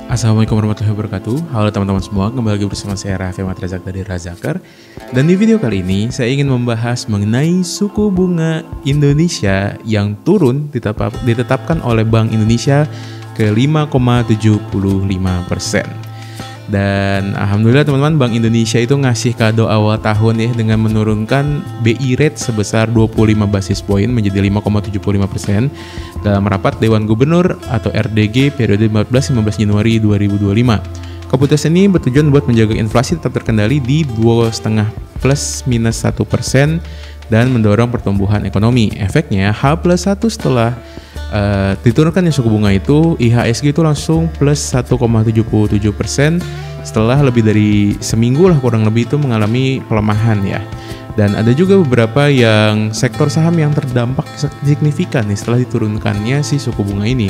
Assalamualaikum warahmatullahi wabarakatuh. Halo teman-teman semua, kembali lagi bersama saya Raffi Ahmad Razak dari Razakar. Dan di video kali ini saya ingin membahas mengenai suku bunga Indonesia yang turun ditetapkan oleh Bank Indonesia ke 5,75%. Dan alhamdulillah teman-teman, Bank Indonesia itu ngasih kado awal tahun ya dengan menurunkan BI rate sebesar 25 basis point menjadi 5,75% dalam rapat Dewan Gubernur atau RDG periode 14-15 Januari 2025. Keputusan ini bertujuan buat menjaga inflasi tetap terkendali di 2,5 plus minus 1% dan mendorong pertumbuhan ekonomi. Efeknya H+1 setelah diturunkannya suku bunga itu, IHSG itu langsung plus 1,77% setelah lebih dari seminggu lah kurang lebih itu mengalami pelemahan ya. Dan ada juga beberapa yang sektor saham yang terdampak signifikan nih setelah diturunkannya si suku bunga ini.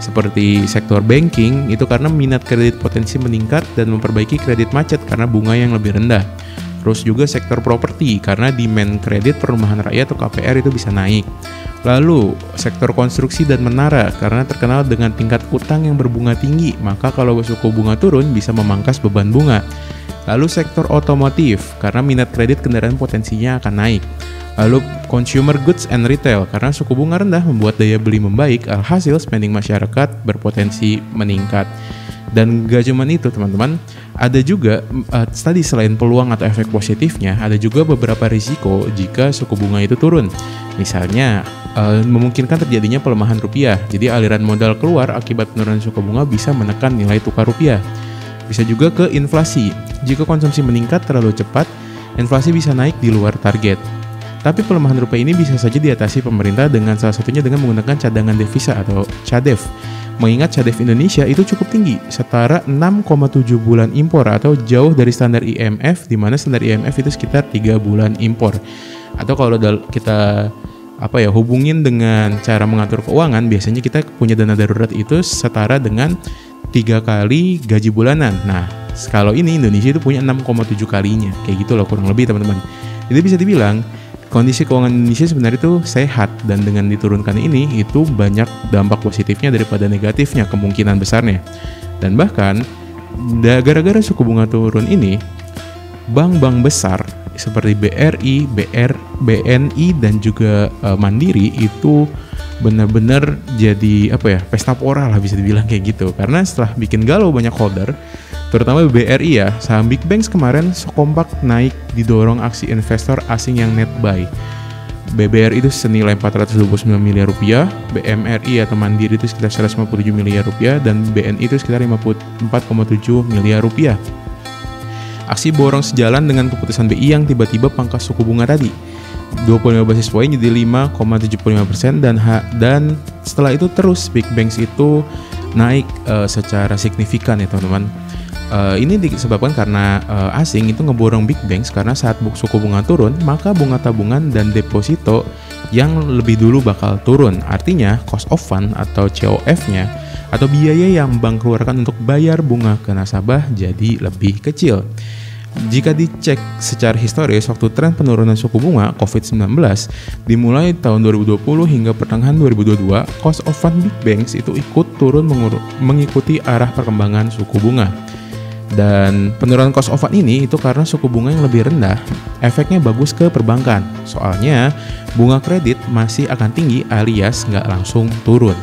Seperti sektor banking itu karena minat kredit potensi meningkat dan memperbaiki kredit macet karena bunga yang lebih rendah. Terus juga sektor properti karena demand kredit perumahan rakyat atau KPR itu bisa naik. Lalu sektor konstruksi dan menara karena terkenal dengan tingkat utang yang berbunga tinggi, maka kalau suku bunga turun bisa memangkas beban bunga. Lalu sektor otomotif karena minat kredit kendaraan potensinya akan naik. Lalu consumer goods and retail karena suku bunga rendah membuat daya beli membaik, alhasil spending masyarakat berpotensi meningkat. Dan gak cuma itu teman-teman, ada juga tadi selain peluang atau efek positifnya, ada juga beberapa risiko jika suku bunga itu turun. Misalnya memungkinkan terjadinya pelemahan rupiah, jadi aliran modal keluar akibat penurunan suku bunga bisa menekan nilai tukar rupiah. Bisa juga ke inflasi, jika konsumsi meningkat terlalu cepat, inflasi bisa naik di luar target. Tapi pelemahan rupiah ini bisa saja diatasi pemerintah dengan salah satunya dengan menggunakan cadangan devisa atau CADEV. Mengingat CADEV Indonesia itu cukup tinggi, setara 6,7 bulan impor atau jauh dari standar IMF, di mana standar IMF itu sekitar 3 bulan impor. Atau kalau kita hubungin dengan cara mengatur keuangan, biasanya kita punya dana darurat itu setara dengan 3 kali gaji bulanan. Nah, kalau ini Indonesia itu punya 6,7 kalinya, kayak gitu loh kurang lebih teman-teman. Jadi bisa dibilang kondisi keuangan Indonesia sebenarnya itu sehat, dan dengan diturunkan ini itu banyak dampak positifnya daripada negatifnya kemungkinan besarnya. Dan bahkan gara-gara suku bunga turun ini, bank-bank besar seperti BRI, BNI dan juga Mandiri itu benar-benar jadi pesta pora lah bisa dibilang kayak gitu. Karena setelah bikin galau banyak holder, terutama BRI ya, saham Big Banks kemarin sekompak naik didorong aksi investor asing yang net buy. BBRI itu senilai 429 miliar rupiah, BMRI atau Mandiri itu sekitar 157 miliar rupiah, dan BNI itu sekitar 54,7 miliar rupiah. Aksi borong sejalan dengan keputusan BI yang tiba-tiba pangkas suku bunga tadi 25 basis point jadi 5,75%, dan setelah itu terus Big Banks itu naik secara signifikan ya teman-teman. Ini disebabkan karena asing itu ngeborong Big Banks karena saat suku bunga turun, maka bunga tabungan dan deposito yang lebih dulu bakal turun. Artinya cost of fund atau COF-nya atau biaya yang bank keluarkan untuk bayar bunga ke nasabah jadi lebih kecil. Jika dicek secara historis, waktu tren penurunan suku bunga COVID-19 dimulai tahun 2020 hingga pertengahan 2022, cost of fund Big Banks itu ikut turun mengikuti arah perkembangan suku bunga. Dan penurunan cost of fund ini itu karena suku bunga yang lebih rendah, efeknya bagus ke perbankan. Soalnya bunga kredit masih akan tinggi alias nggak langsung turun.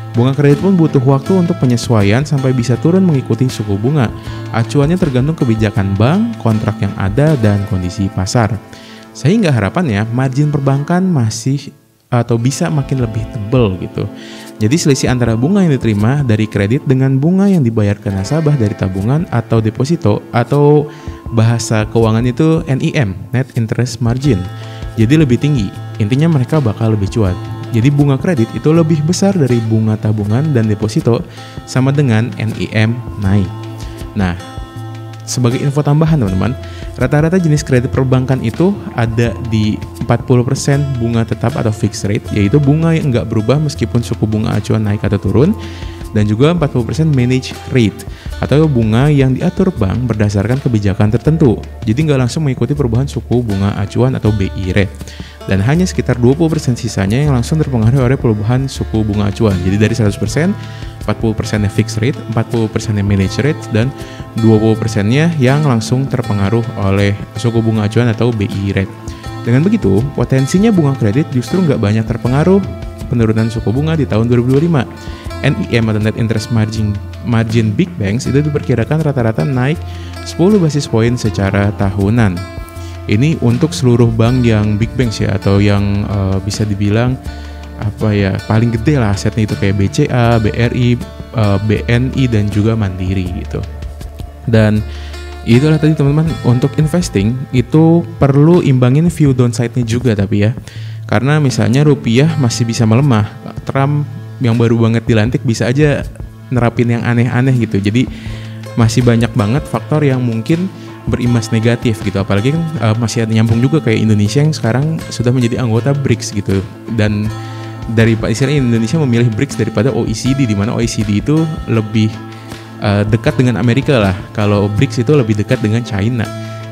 Bunga kredit pun butuh waktu untuk penyesuaian sampai bisa turun mengikuti suku bunga. Acuannya tergantung kebijakan bank, kontrak yang ada, dan kondisi pasar. Sehingga harapannya margin perbankan masih atau bisa makin lebih tebal gitu. Jadi selisih antara bunga yang diterima dari kredit dengan bunga yang dibayar ke nasabah dari tabungan atau deposito atau bahasa keuangan itu NIM, Net Interest Margin, jadi lebih tinggi. Intinya mereka bakal lebih cuan. Jadi bunga kredit itu lebih besar dari bunga tabungan dan deposito, sama dengan NIM naik. Nah, sebagai info tambahan teman-teman, rata-rata jenis kredit perbankan itu ada di 40% bunga tetap atau fixed rate, yaitu bunga yang nggak berubah meskipun suku bunga acuan naik atau turun. dan juga 40% managed rate atau bunga yang diatur bank berdasarkan kebijakan tertentu. Jadi nggak langsung mengikuti perubahan suku bunga acuan atau BI rate. Dan hanya sekitar 20% sisanya yang langsung terpengaruh oleh perubahan suku bunga acuan. Jadi dari 100%, 40%-nya fixed rate, 40%-nya managed rate, dan 20%-nya yang langsung terpengaruh oleh suku bunga acuan atau BI rate. Dengan begitu, potensinya bunga kredit justru nggak banyak terpengaruh penurunan suku bunga di tahun 2025. NIM atau Net Interest Margin Big Banks itu diperkirakan rata-rata naik 10 basis poin secara tahunan. Ini untuk seluruh bank yang Big Banks ya, atau yang bisa dibilang paling gede lah asetnya, itu kayak BCA, BRI, BNI dan juga Mandiri gitu. Dan itulah tadi teman-teman, untuk investing itu perlu imbangin view downside-nya juga tapi ya. Karena misalnya rupiah masih bisa melemah, Trump yang baru banget dilantik bisa aja nerapin yang aneh-aneh gitu. Jadi masih banyak banget faktor yang mungkin berimbas negatif gitu. Apalagi kan masih ada nyambung juga kayak Indonesia yang sekarang sudah menjadi anggota BRICS gitu. Dan istilahnya Indonesia memilih BRICS daripada OECD, di mana OECD itu lebih dekat dengan Amerika lah. Kalau BRICS itu lebih dekat dengan China.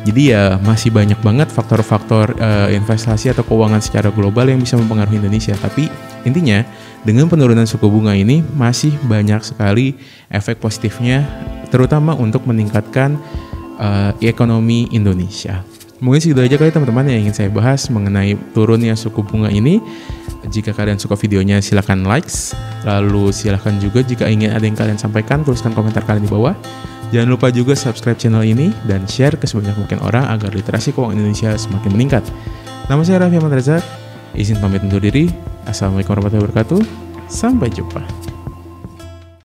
Jadi ya masih banyak banget faktor-faktor investasi atau keuangan secara global yang bisa mempengaruhi Indonesia. Tapi intinya dengan penurunan suku bunga ini masih banyak sekali efek positifnya, terutama untuk meningkatkan ekonomi Indonesia. Mungkin segitu aja kali teman-teman yang ingin saya bahas mengenai turunnya suku bunga ini. Jika kalian suka videonya silahkan likes. Lalu silahkan juga jika ingin ada yang kalian sampaikan, tuliskan komentar kalian di bawah. Jangan lupa juga subscribe channel ini dan share ke sebanyak mungkin orang agar literasi keuangan Indonesia semakin meningkat. Nama saya Raffi Ahmad Reza, izin pamit undur diri. Assalamualaikum warahmatullahi wabarakatuh. Sampai jumpa.